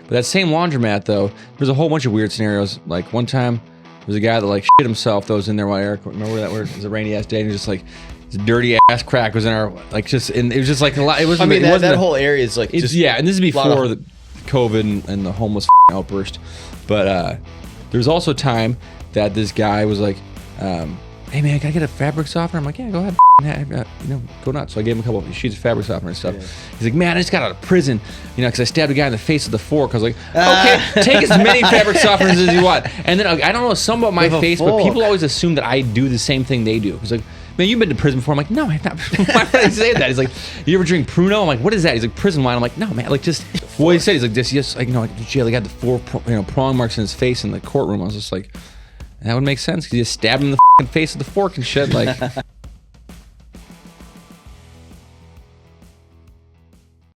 But that same laundromat, though, there's a whole bunch of weird scenarios. Like one time, there was a guy that like shit himself that was in there while Eric, remember that word? It was a rainy ass day, and just like this dirty ass crack was in our like just, and it was just like a lot. It wasn't. I mean, it wasn't that whole area is like just yeah, and this is before the COVID and the homeless outburst. But there was also a time that this guy was like, hey man, can I get a fabric softener? I'm like, yeah, go ahead, go nuts. So I gave him a couple of sheets of fabric softener and stuff. Yeah. He's like, man, I just got out of prison, because I stabbed a guy in the face with a fork. I was like, okay, take as many fabric softeners as you want. And then I don't know something about my face, but people always assume that I do the same thing they do. He's like, man, you've been to prison before. I'm like, no, I've not. Why would I say that? He's like, you ever drink Pruno? I'm like, what is that? He's like, prison wine. I'm like, no, man, like just what he said. He's like, this, yes, like, jail. He got the 4 prong marks in his face in the courtroom. I was just like, that would make sense because you just stabbed him in the face with the fork and shit. Like,